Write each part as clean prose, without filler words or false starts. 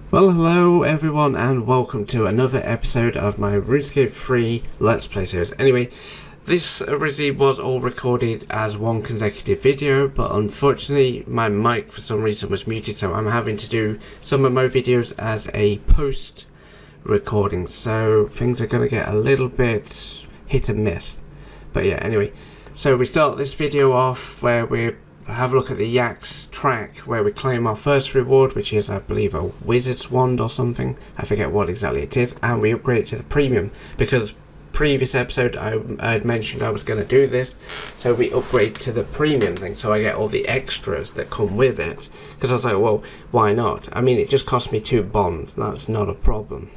Well, hello everyone and welcome to another episode of my Runescape 3 Let's Play series. Anyway, this originally was all recorded as one consecutive video, but unfortunately my mic for some reason was muted, so I'm having to do some of my videos as a post recording, so things are going to get a little bit hit and miss. But yeah, anyway, so we start this video off where we have a look at the Yak's track where we claim our first reward, which is I believe a wizard's wand or something. I forget what exactly it is, and we upgrade it to the premium because previous episode I had mentioned I was going to do this, so we upgrade to the premium thing so I get all the extras that come with it, because I was like, well, why not? I mean, it just cost me 2 bonds, that's not a problem.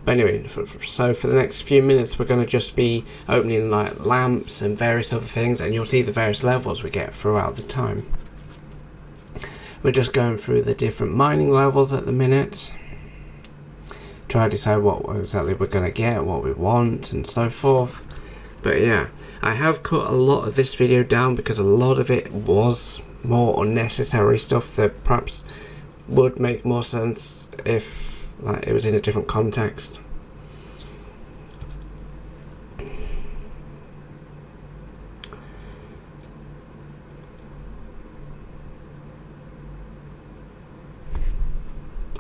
But anyway, so for the next few minutes we're going to just be opening like lamps and various other things, and you'll see the various levels we get throughout the time. We're just going through the different mining levels at the minute, try to decide what exactly we're going to get, what we want and so forth. But yeah, I have cut a lot of this video down because a lot of it was more unnecessary stuff that perhaps would make more sense if like it was in a different context.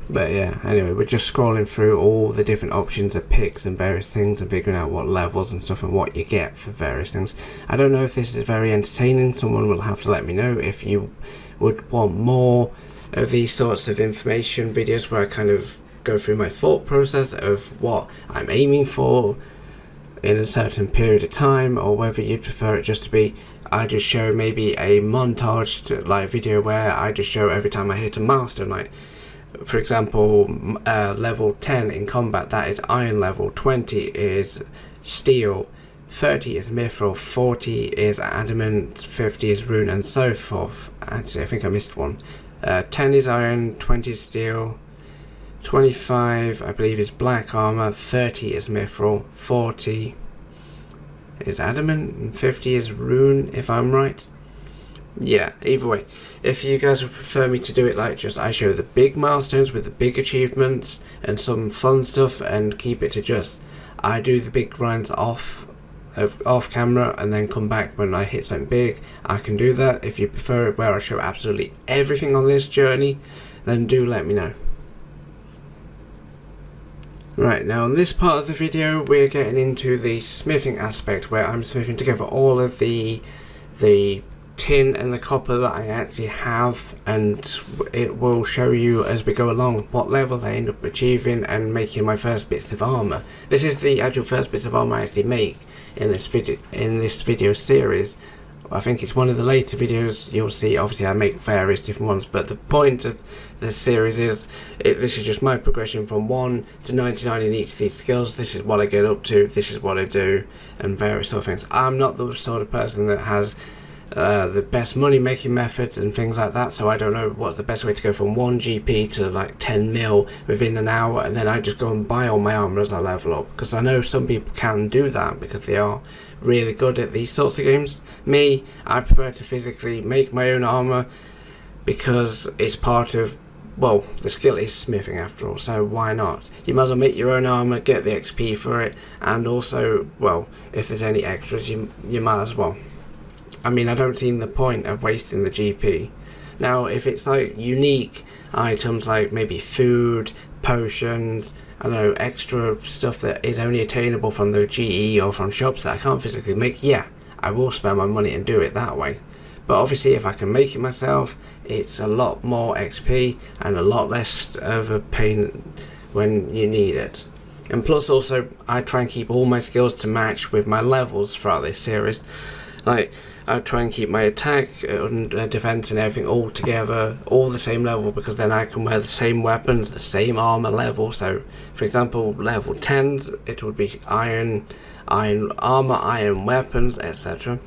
But yeah, anyway, we're just scrolling through all the different options of picks and various things and figuring out what levels and stuff and what you get for various things. I don't know if this is very entertaining. Someone will have to let me know if you would want more of these sorts of information videos where I kind of go through my thought process of what I'm aiming for in a certain period of time, or whether you'd prefer it just to be I just show maybe a montage like video where I just show every time I hit a milestone. Like for example, level 10 in combat, that is iron level, 20 is steel, 30 is mithril, 40 is adamant, 50 is rune, and so forth. Actually, I think I missed one. 10 is iron, 20 is steel, 25 I believe is black armor, 30 is mithril, 40 is adamant, and 50 is rune, if I'm right. Yeah, either way, if you guys would prefer me to do it like just I show the big milestones with the big achievements and some fun stuff, and keep it to just I do the big grinds off camera and then come back when I hit something big, I can do that. If you prefer it where I show absolutely everything on this journey, then do let me know. Right, now in this part of the video we're getting into the smithing aspect, where I'm smithing together all of the tin and the copper that I actually have, and it will show you as we go along what levels I end up achieving and making my first bits of armor. This is the actual first bits of armor I actually make in this video series. I think it's one of the later videos you'll see. Obviously I make various different ones, but the point of this series is this is just my progression from 1 to 99 in each of these skills. This is what I get up to, this is what I do, and various other things. I'm not the sort of person that has the best money making methods and things like that, so I don't know what's the best way to go from 1 GP to like 10 mil within an hour, and then I just go and buy all my armor as I level up, because I know some people can do that because they are really good at these sorts of games. Me, I prefer to physically make my own armor because it's part of, well, the skill is smithing after all, so why not? You might as well make your own armor, get the XP for it, and also, well, if there's any extras you might as well. I mean, I don't see the point of wasting the GP. Now, if it's like unique items like maybe food, potions, I don't know, extra stuff that is only attainable from the GE or from shops that I can't physically make, yeah, I will spend my money and do it that way. But obviously if I can make it myself, it's a lot more XP and a lot less of a pain when you need it. And plus also, I try and keep all my skills to match with my levels throughout this series. Like, I try and keep my attack and defense and everything all together, all the same level, because then I can wear the same weapons, the same armor level. So, for example, level 10s, it would be iron armor, iron weapons, etc.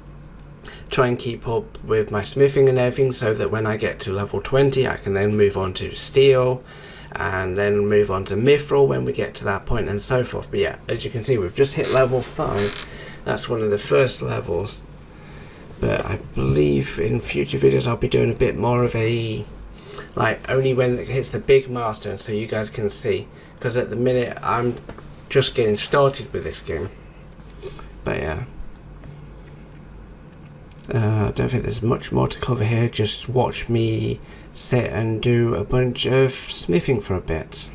Try and keep up with my smithing and everything, so that when I get to level 20, I can then move on to steel, and then move on to mithril when we get to that point, and so forth. But yeah, as you can see, we've just hit level 5. That's one of the first levels. But I believe in future videos I'll be doing a bit more of a like only when it hits the big milestone, so you guys can see. Because at the minute I'm just getting started with this game. But yeah. I don't think there's much more to cover here. Just watch me sit and do a bunch of smithing for a bit.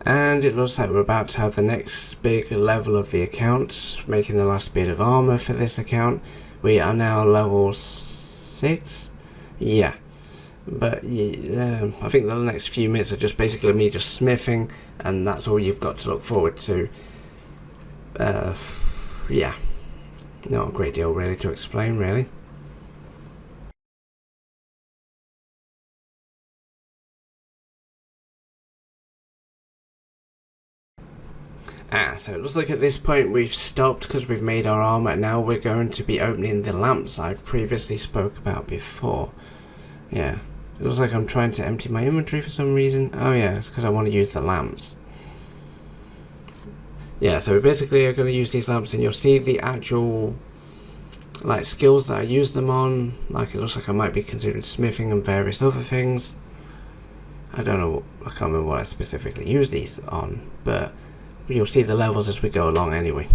And it looks like we're about to have the next big level of the account, making the last bit of armor for this account. We are now level 6. Yeah. But I think the next few minutes are just basically me just smithing, and that's all you've got to look forward to. Yeah. Not a great deal really to explain, really. So it looks like at this point we've stopped because we've made our armor. Now we're going to be opening the lamps I previously spoke about before. Yeah. It looks like I'm trying to empty my inventory for some reason. Oh yeah, it's because I want to use the lamps. Yeah, so we basically are going to use these lamps, and you'll see the actual like skills that I use them on. Like it looks like I might be considering smithing and various other things. I don't know, I can't remember what I specifically use these on, but you'll see the levels as we go along anyway.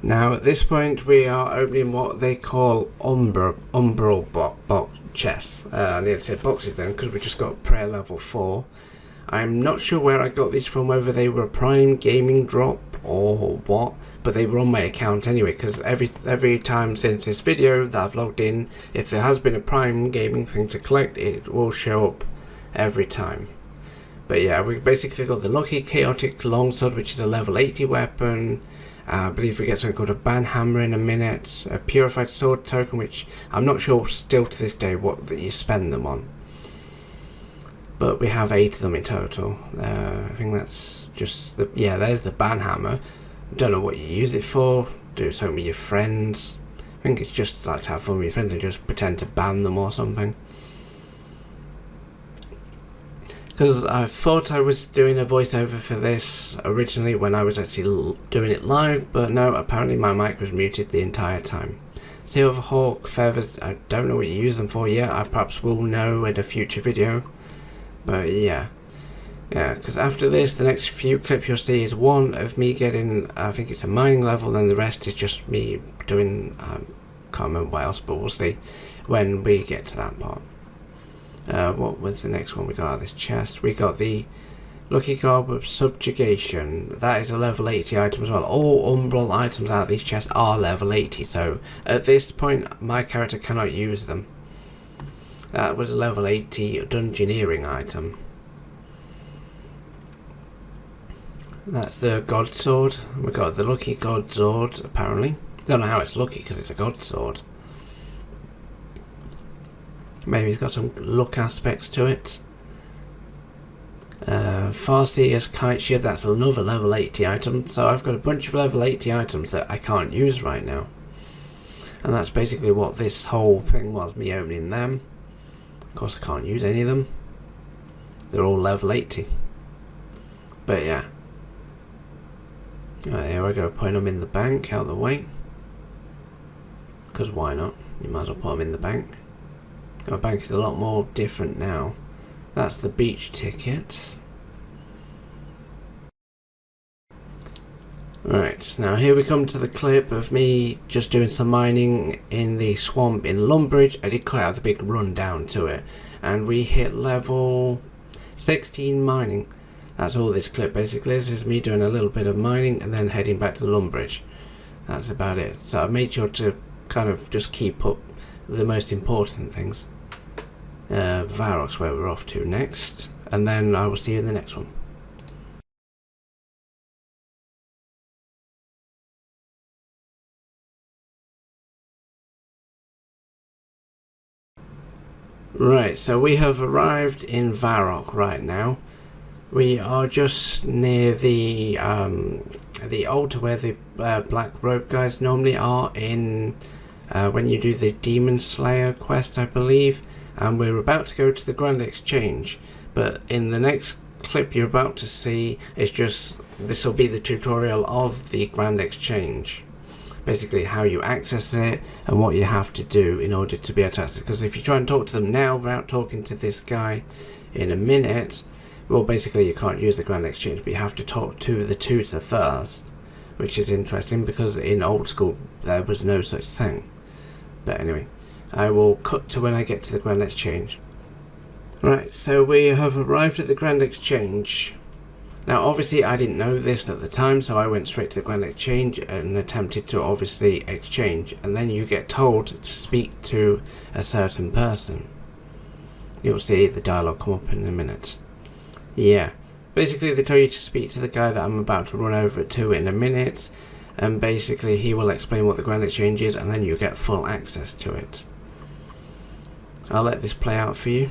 Now at this point we are opening what they call umbral box chests. I need to say boxes then because we just got prayer level 4. I'm not sure where I got these from, whether they were a Prime Gaming drop or what, but they were on my account anyway, because every time since this video that I've logged in, if there has been a Prime Gaming thing to collect, it will show up every time. But yeah, we basically got the Lucky Chaotic Longsword, which is a level 80 weapon. I believe we get something called a Banhammer in a minute, a Purified Sword token, which I'm not sure still to this day what that you spend them on. But we have 8 of them in total. I think that's just the, yeah, there's the Banhammer. Don't know what you use it for. Do something with your friends. I think it's just like to have fun with your friends and just pretend to ban them or something. Because I thought I was doing a voiceover for this originally when I was actually doing it live, but no, apparently my mic was muted the entire time. Silverhawk feathers, I don't know what you use them for yet. I perhaps will know in a future video. But yeah, because after this, the next few clips you'll see is one of me getting, I think it's a mining level, then the rest is just me doing, can't remember what else, but we'll see when we get to that part. What was the next one we got out of this chest? We got the Lucky Garb of Subjugation. That is a level 80 item as well. All umbral items out of these chests are level 80, so at this point my character cannot use them. That was a level 80 dungeoneering item. That's the God Sword. We got the Lucky God Sword, apparently. Don't know how it's lucky because it's a God Sword. Maybe it's got some luck aspects to it. Farseer's Kite Shield, that's another level 80 item. So I've got a bunch of level 80 items that I can't use right now. And that's basically what this whole thing was, me opening them. Of course I can't use any of them. They're all level 80. But yeah. Right, here I go, putting them in the bank, out of the way. Because why not? You might as well put them in the bank. My bank is a lot more different now. That's the beach ticket. Right, now here we come to the clip of me just doing some mining in the swamp in Lumbridge. I did quite have the big rundown to it. And we hit level 16 mining. That's all this clip basically is me doing a little bit of mining and then heading back to Lumbridge. That's about it. So I've made sure to kind of just keep up the most important things. Varrock's where we're off to next. And then I will see you in the next one. Right, so we have arrived in Varrock right now. We are just near the altar where the black robe guys normally are in when you do the Demon Slayer quest, I believe. And we're about to go to the Grand Exchange. But in the next clip you're about to see, it's just, this will be the tutorial of the Grand Exchange. Basically how you access it and what you have to do in order to be able to access it. Because if you try and talk to them now without talking to this guy in a minute, well basically you can't use the Grand Exchange, but you have to talk to the tutor first, which is interesting because in old school there was no such thing. But anyway, I will cut to when I get to the Grand Exchange. Right, so we have arrived at the Grand Exchange. Now obviously I didn't know this at the time, so I went straight to the Grand Exchange and attempted to obviously exchange, and then you get told to speak to a certain person. You'll see the dialogue come up in a minute. Yeah, basically they tell you to speak to the guy that I'm about to run over to in a minute, and basically he will explain what the Grand Exchange is and then you get full access to it. I'll let this play out for you.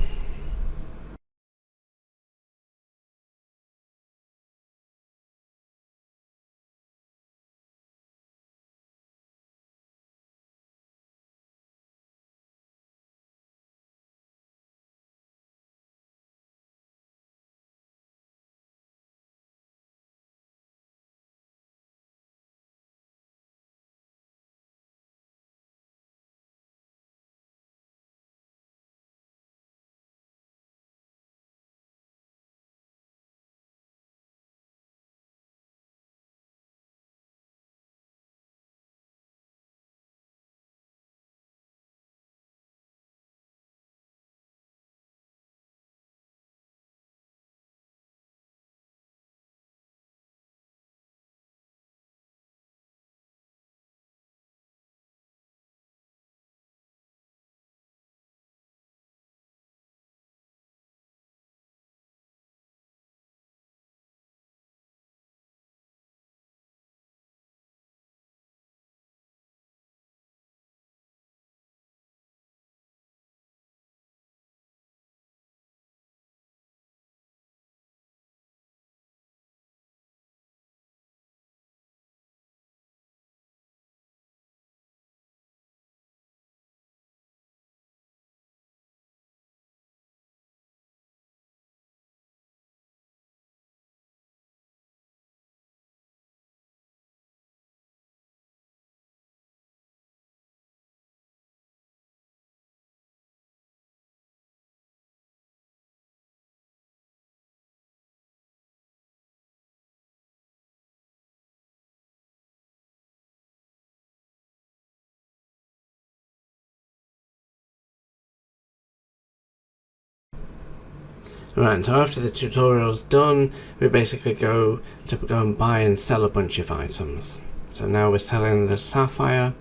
Right, so after the tutorial's done, we basically go and buy and sell a bunch of items. So now we're selling the sapphire,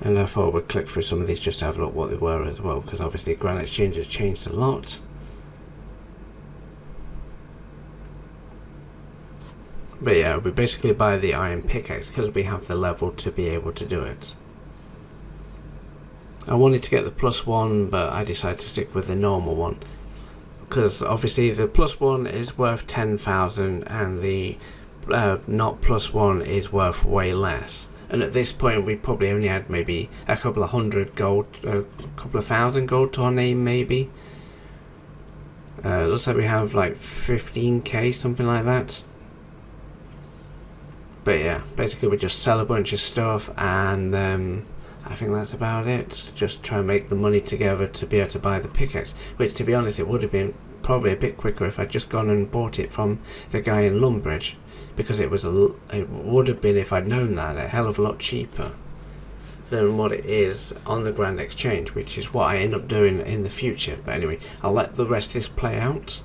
and I thought we'd click through some of these just to have a look what they were as well, because obviously Grand Exchange has changed a lot. But yeah, we basically buy the iron pickaxe because we have the level to be able to do it. I wanted to get the +1, but I decided to stick with the normal one, because obviously the +1 is worth 10,000 and the not +1 is worth way less. And at this point we probably only had maybe a couple of hundred gold, a couple of thousand gold to our name maybe. Looks like we have like 15k, something like that. But yeah, basically we just sell a bunch of stuff, and I think that's about it. Just try and make the money together to be able to buy the pickaxe, which to be honest it would have been probably a bit quicker if I'd just gone and bought it from the guy in Lumbridge, because it would have been, if I'd known that, a hell of a lot cheaper than what it is on the Grand Exchange, which is what I end up doing in the future. But anyway, I'll let the rest of this play out.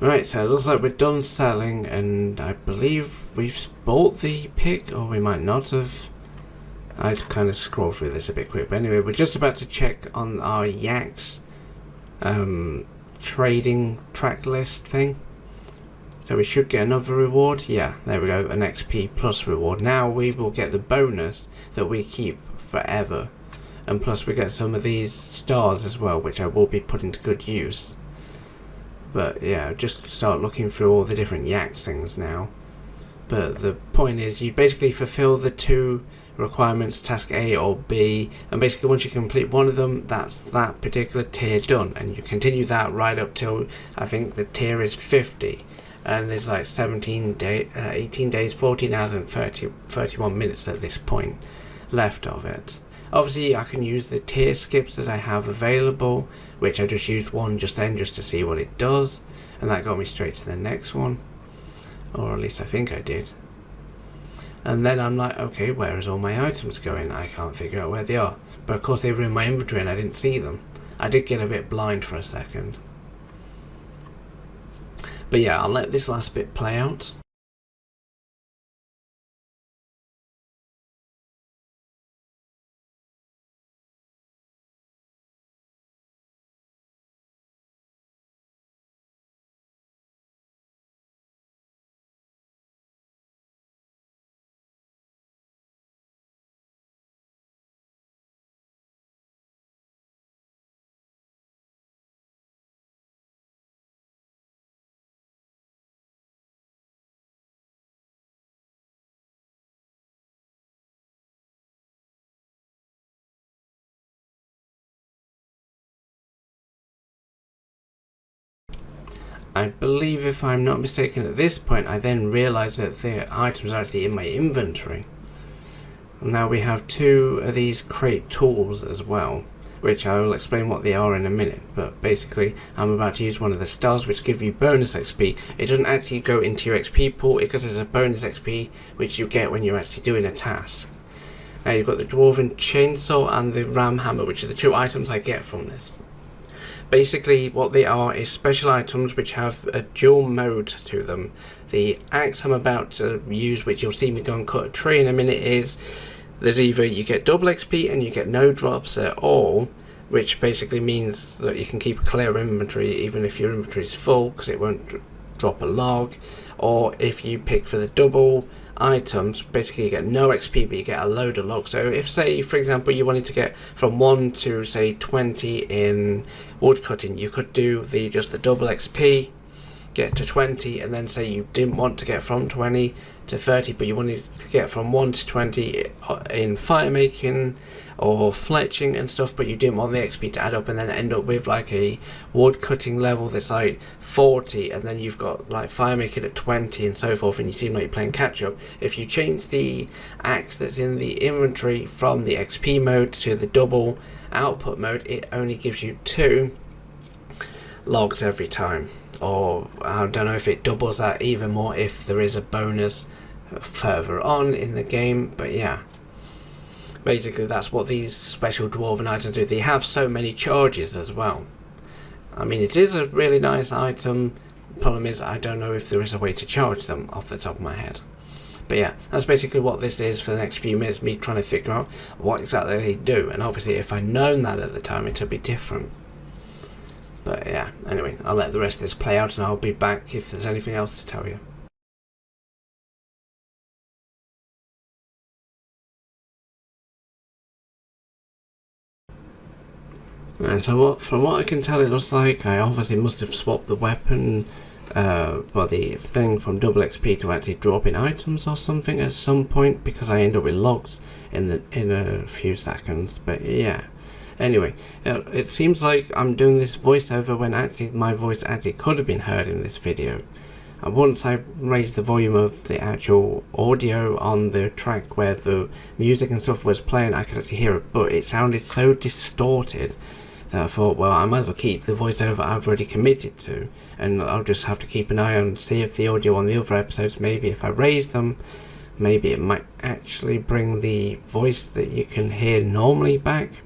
Right, so it looks like we're done selling, and I believe we've bought the pick, or we might not have. I'd kind of scroll through this a bit quick, but anyway, we're just about to check on our Yaks trading track list thing. So we should get another reward. Yeah, there we go, an XP plus reward. Now we will get the bonus that we keep forever, and plus we get some of these stars as well, which I will be putting to good use. But yeah, just start looking through all the different Yaks things now. But the point is, you basically fulfill the 2 requirements, task A or B, and basically once you complete one of them, that's that particular tier done, and you continue that right up till I think the tier is 50, and there's like 18 days, 14 hours and 31 minutes at this point left of it. Obviously I can use the tier skips that I have available, which I just used one just then just to see what it does, and that got me straight to the next one, or at least I think I did. And then I'm like, okay, where is all my items going? I can't figure out where they are. But of course they were in my inventory and I didn't see them. I did get a bit blind for a second. But yeah, I'll let this last bit play out. I believe, if I'm not mistaken, at this point I then realised that the items are actually in my inventory. Now we have 2 of these crate tools as well, which I will explain what they are in a minute. But basically, I'm about to use one of the stars which give you bonus XP. It doesn't actually go into your XP pool because there's a bonus XP which you get when you're actually doing a task. Now you've got the Dwarven Chainsaw and the Ram Hammer, which are the 2 items I get from this. Basically what they are is special items which have a dual mode to them. The axe I'm about to use, which you'll see me go and cut a tree in a minute, is there's either you get double XP and you get no drops at all, which basically means that you can keep a clear inventory even if your inventory is full because it won't drop a log. Or if you pick for the double items, basically you get no XP but you get a load of logs. So if, say for example, you wanted to get from 1 to say 20 in woodcutting, you could do just the double XP, get to 20, and then say you didn't want to get from 20 to 30 but you wanted to get from 1 to 20 in fire making or fletching and stuff, but you didn't want the XP to add up and then end up with like a wood cutting level that's like 40 and then you've got like fire making at 20 and so forth, and you seem like you're playing catch up. If you change the axe that's in the inventory from the XP mode to the double output mode, it only gives you 2 logs every time. Or I don't know if it doubles that even more if there is a bonus further on in the game, but yeah, basically that's what these special dwarven items do. They have so many charges as well. I mean, it is a really nice item. Problem is I don't know if there is a way to charge them off the top of my head. But yeah, that's basically what this is for the next few minutes, me trying to figure out what exactly they do, and obviously if I'd known that at the time it would be different. But yeah, anyway, I'll let the rest of this play out and I'll be back if there's anything else to tell you. And so from what I can tell, it looks like I obviously must have swapped the weapon, well, the thing from double XP to actually dropping items or something at some point, because I end up with logs in a few seconds. But yeah. Anyway, it seems like I'm doing this voiceover when actually my voice actually could have been heard in this video. And once I raised the volume of the actual audio on the track where the music and stuff was playing, I could actually hear it, but it sounded so distorted that I thought, well, I might as well keep the voiceover I've already committed to, and I'll just have to keep an eye on, see if the audio on the other episodes, maybe if I raise them, maybe it might actually bring the voice that you can hear normally back.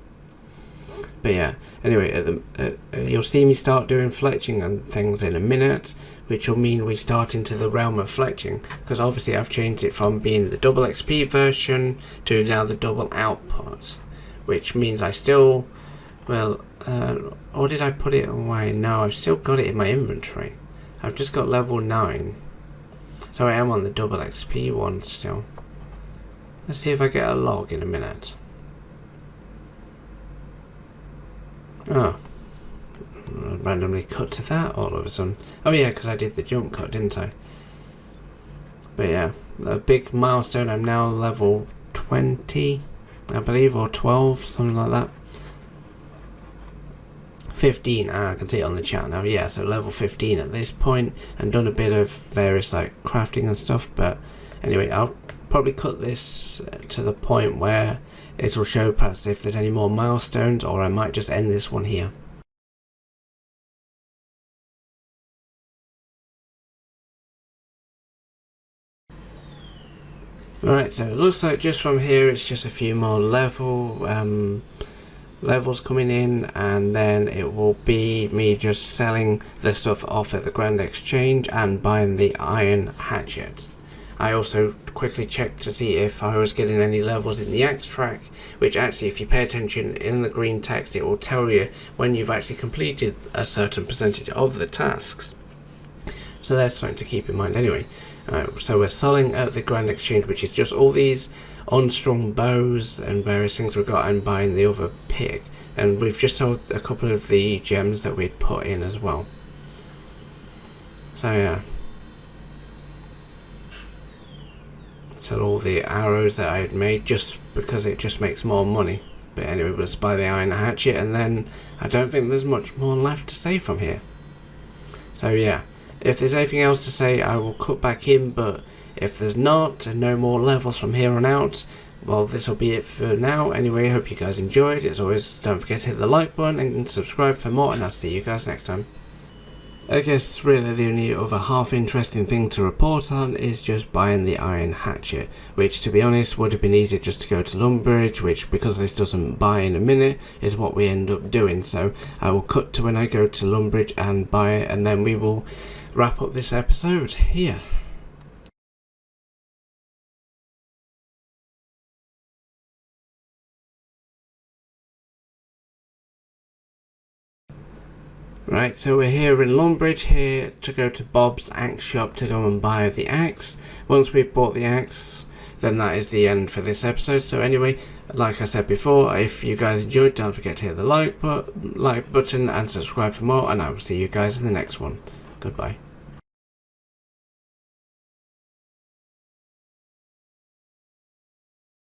But yeah, anyway, you'll see me start doing fletching and things in a minute, which will mean we start into the realm of fletching, because obviously I've changed it from being the double XP version to now the double output, which means I still, well, or did I put it away? No, I've still got it in my inventory. I've just got level 9, so I am on the double XP one still. Let's see if I get a log in a minute. Oh, randomly cut to that all of a sudden. Oh yeah, because I did the jump cut, didn't I? But yeah, a big milestone. I'm now level 20, I believe, or 12, something like that. 15, I can see it on the chat now. Yeah, so level 15 at this point, and done a bit of various like crafting and stuff. But anyway, I'll probably cut this to the point where it will show perhaps if there's any more milestones, or I might just end this one here. Alright, so it looks like just from here it's just a few more levels coming in, and then it will be me just selling the stuff off at the Grand Exchange and buying the iron hatchet. I also quickly checked to see if I was getting any levels in the axe track, which actually, if you pay attention in the green text, it will tell you when you've actually completed a certain percentage of the tasks. So that's something to keep in mind anyway. So we're selling at the Grand Exchange, which is just all these unstrung bows and various things we've got, and buying the other pig. And we've just sold a couple of the gems that we'd put in as well. So yeah. Sell all the arrows that I had made just because it just makes more money. But anyway, let's buy the iron hatchet, and then I don't think there's much more left to say from here. So yeah, if there's anything else to say I will cut back in, but if there's not, and no more levels from here on out, well, this will be it for now. Anyway, hope you guys enjoyed. As always, don't forget to hit the like button and subscribe for more, and I'll see you guys next time. I guess really the only other half interesting thing to report on is just buying the iron hatchet, which to be honest would have been easier just to go to Lumbridge, which because this doesn't buy in a minute is what we end up doing. So I will cut to when I go to Lumbridge and buy it, and then we will wrap up this episode here. Right, so we're here in Lumbridge, here to go to Bob's axe shop to go and buy the axe. Once we've bought the axe, then that is the end for this episode. So anyway, like I said before, if you guys enjoyed, don't forget to hit the like button and subscribe for more, and I will see you guys in the next one. Goodbye.